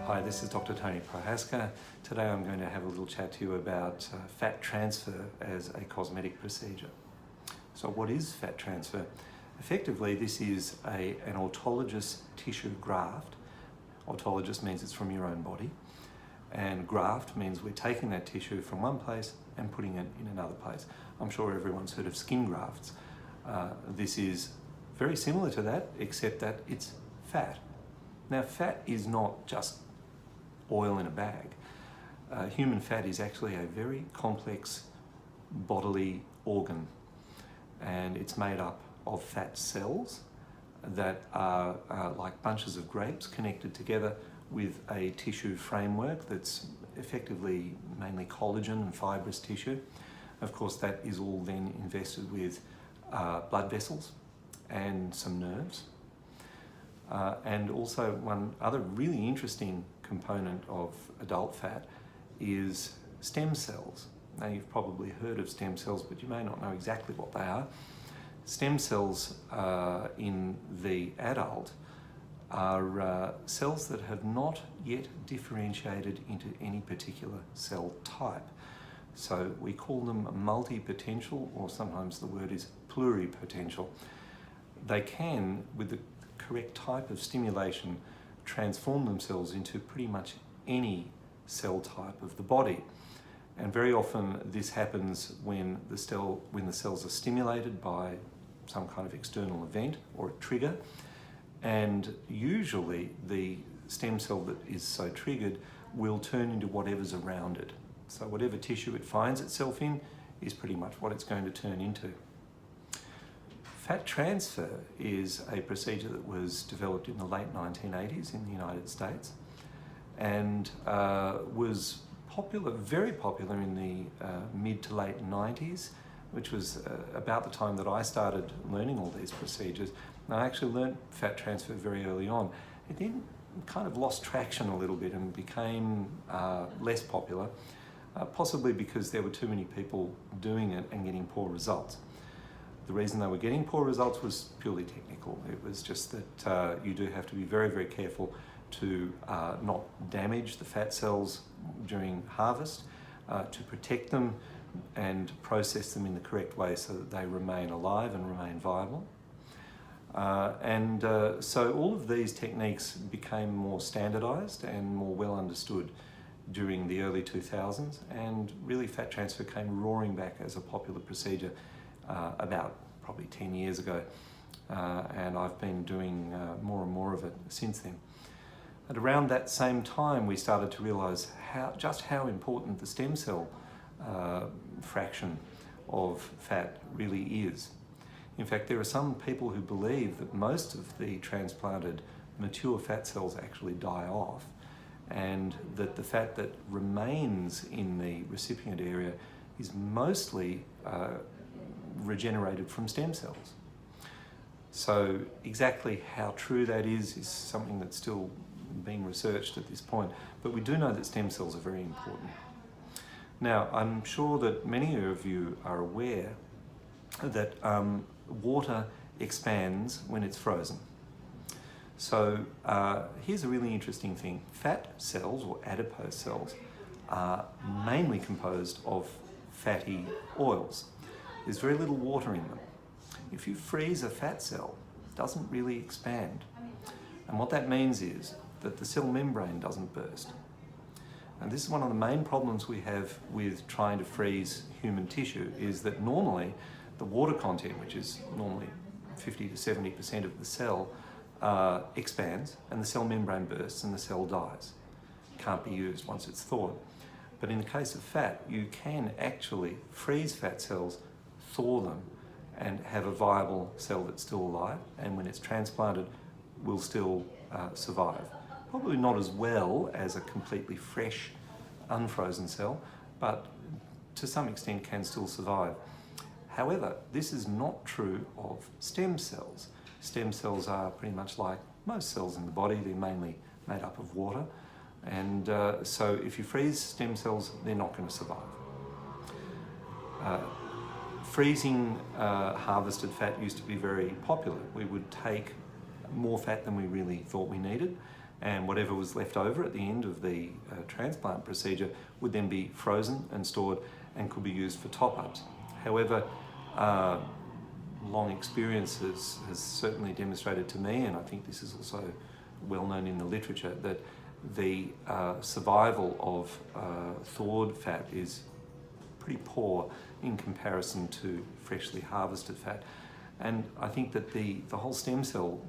Hi, this is Dr. Tony Prochazka. Today I'm going to have a little chat to you about fat transfer as a cosmetic procedure. So what is fat transfer? Effectively, this is an autologous tissue graft. Autologous means it's from your own body, and graft means we're taking that tissue from one place and putting it in another place. I'm sure everyone's heard of skin grafts. This is very similar to that, except that it's fat. Now, fat is not just oil in a bag. Human fat is actually a very complex bodily organ, and it's made up of fat cells that are like bunches of grapes connected together with a tissue framework that's effectively mainly collagen and fibrous tissue. Of course, that is all then invested with blood vessels and some nerves. And also one other really interesting component of adult fat is stem cells. Now, you've probably heard of stem cells, but you may not know exactly what they are. Stem cells in the adult are cells that have not yet differentiated into any particular cell type. So we call them multi-potential, or sometimes the word is pluripotential. They can, with the correct type of stimulation, transform themselves into pretty much any cell type of the body. And very often this happens when the cells are stimulated by some kind of external event or a trigger, and usually the stem cell that is so triggered will turn into whatever's around it. So whatever tissue it finds itself in is pretty much what it's going to turn into. Fat transfer is a procedure that was developed in the late 1980s in the United States, and was popular, very popular in the mid to late 90s, which was about the time that I started learning all these procedures. And I actually learned fat transfer very early on. It then kind of lost traction a little bit and became less popular, possibly because there were too many people doing it and getting poor results. The reason they were getting poor results was purely technical. It was just that you do have to be very, very careful to not damage the fat cells during harvest, to protect them and process them in the correct way so that they remain alive and remain viable. So all of these techniques became more standardized and more well understood during the early 2000s, and really fat transfer came roaring back as a popular procedure about probably 10 years ago, and I've been doing more and more of it since then. And around that same time, we started to realize just how important the stem cell fraction of fat really is. In fact, there are some people who believe that most of the transplanted mature fat cells actually die off, and that the fat that remains in the recipient area is mostly regenerated from stem cells. So exactly how true that is something that's still being researched at this point, but we do know that stem cells are very important. Now, I'm sure that many of you are aware that water expands when it's frozen. So here's a really interesting thing. Fat cells, or adipose cells, are mainly composed of fatty oils. There's very little water in them. If you freeze a fat cell, it doesn't really expand. And what that means is that the cell membrane doesn't burst. And this is one of the main problems we have with trying to freeze human tissue, is that normally the water content, which is normally 50 to 70% of the cell, expands, and the cell membrane bursts and the cell dies. It can't be used once it's thawed. But in the case of fat, you can actually freeze fat cells, thaw them, and have a viable cell that's still alive, and when it's transplanted will still survive. Probably not as well as a completely fresh, unfrozen cell, but to some extent can still survive. However, this is not true of stem cells. Stem cells are pretty much like most cells in the body. They're mainly made up of water, and so if you freeze stem cells, they're not going to survive. Freezing harvested fat used to be very popular. We would take more fat than we really thought we needed, and whatever was left over at the end of the transplant procedure would then be frozen and stored and could be used for top-ups. However, long experience has certainly demonstrated to me, and I think this is also well known in the literature, that the survival of thawed fat is pretty poor in comparison to freshly harvested fat. And I think that the whole stem cell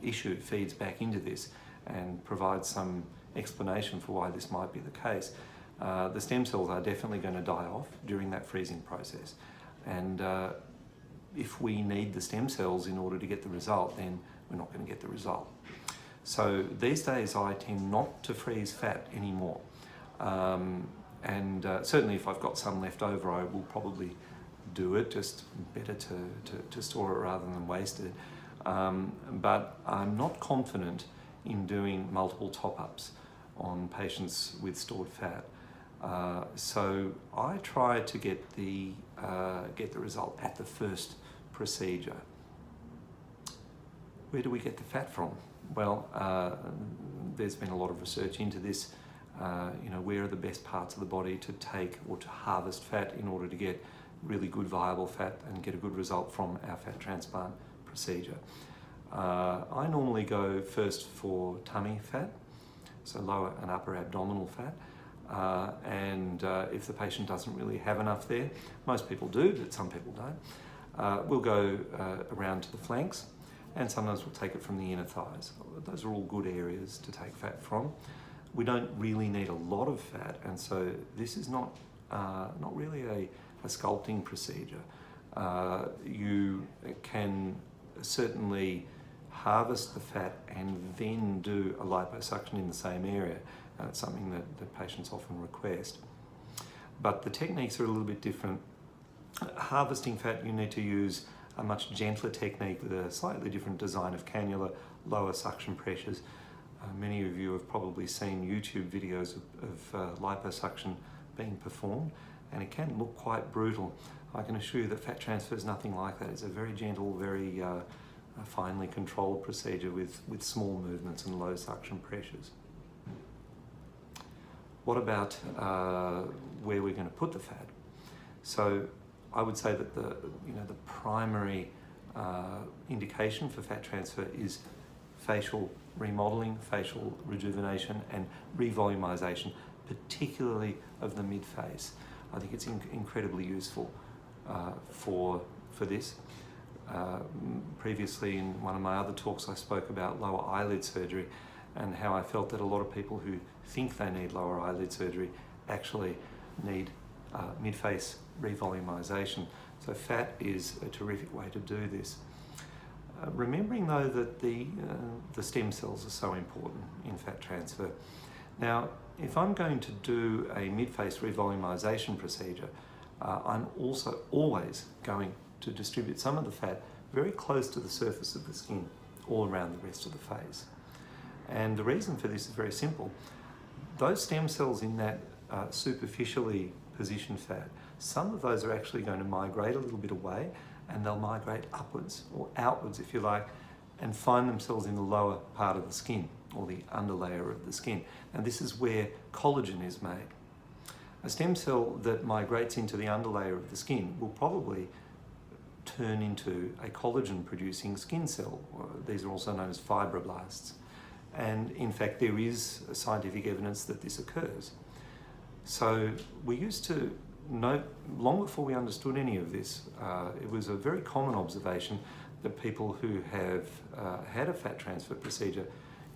issue feeds back into this and provides some explanation for why this might be the case. The stem cells are definitely going to die off during that freezing process, and if we need the stem cells in order to get the result, then we're not going to get the result. So these days I tend not to freeze fat anymore, and certainly if I've got some left over, I will probably do it. Just better to store it rather than waste it. But I'm not confident in doing multiple top-ups on patients with stored fat. So I try to get the result at the first procedure. Where do we get the fat from? Well, there's been a lot of research into this. Where are the best parts of the body to take or to harvest fat in order to get really good viable fat and get a good result from our fat transplant procedure. I normally go first for tummy fat, so lower and upper abdominal fat. And if the patient doesn't really have enough there, most people do, but some people don't, we'll go around to the flanks, and sometimes we'll take it from the inner thighs. Those are all good areas to take fat from. We don't really need a lot of fat, and so this is not really a sculpting procedure. You can certainly harvest the fat and then do a liposuction in the same area. It's something that patients often request. But the techniques are a little bit different. Harvesting fat, you need to use a much gentler technique with a slightly different design of cannula, lower suction pressures. Many of you have probably seen YouTube videos of liposuction being performed, and it can look quite brutal. I can assure you that fat transfer is nothing like that. It's a very gentle, very finely controlled procedure with small movements and low suction pressures. What about where we're going to put the fat? So I would say that the primary indication for fat transfer is facial remodeling, facial rejuvenation, and revolumization, particularly of the mid-face. I think it's incredibly useful for this. Previously, in one of my other talks, I spoke about lower eyelid surgery and how I felt that a lot of people who think they need lower eyelid surgery actually need mid-face revolumization. So fat is a terrific way to do this. Remembering though that the stem cells are so important in fat transfer. Now, if I'm going to do a mid-face revolumization procedure, I'm also always going to distribute some of the fat very close to the surface of the skin, all around the rest of the face. And the reason for this is very simple. Those stem cells in that superficially positioned fat, some of those are actually going to migrate a little bit away, and they'll migrate upwards or outwards, if you like, and find themselves in the lower part of the skin or the underlayer of the skin. And this is where collagen is made. A stem cell that migrates into the underlayer of the skin will probably turn into a collagen producing skin cell. These are also known as fibroblasts. And in fact, there is scientific evidence that this occurs. So we used to know, long before we understood any of this, it was a very common observation that people who have had a fat transfer procedure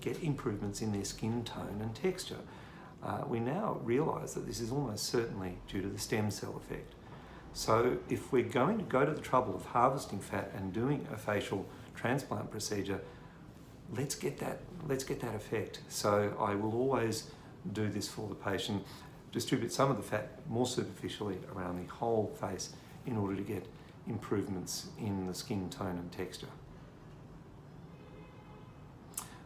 get improvements in their skin tone and texture. We now realise that this is almost certainly due to the stem cell effect. So if we're going to go to the trouble of harvesting fat and doing a facial transplant procedure, let's get that effect. So I will always do this for the patient, distribute some of the fat more superficially around the whole face in order to get improvements in the skin tone and texture.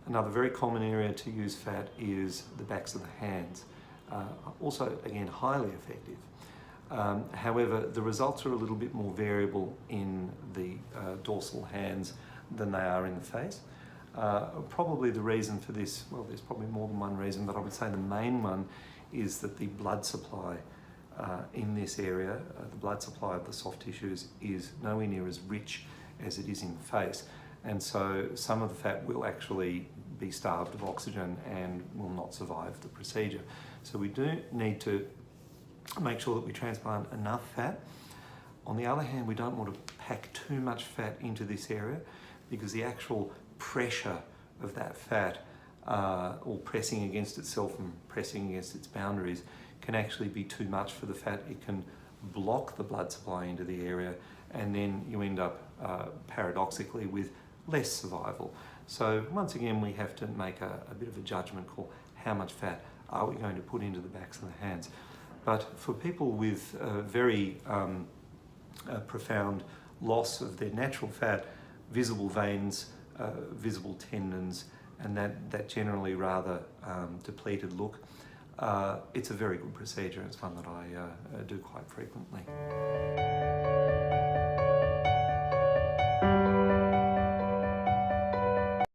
Another very common area to use fat is the backs of the hands. Also, again, highly effective. However, the results are a little bit more variable in the dorsal hands than they are in the face. Probably the reason for this, well, there's probably more than one reason, but I would say the main one is that the blood supply in this area, the blood supply of the soft tissues is nowhere near as rich as it is in the face. And so some of the fat will actually be starved of oxygen and will not survive the procedure. So we do need to make sure that we transplant enough fat. On the other hand, we don't want to pack too much fat into this area, because the actual pressure of that fat, or pressing against itself and pressing against its boundaries, can actually be too much for the fat. It can block the blood supply into the area, and then you end up paradoxically with less survival. So once again, we have to make a bit of a judgment call. How much fat are we going to put into the backs of the hands? But for people with very profound loss of their natural fat, visible veins, visible tendons, and that generally rather depleted look, it's a very good procedure. It's one that I do quite frequently.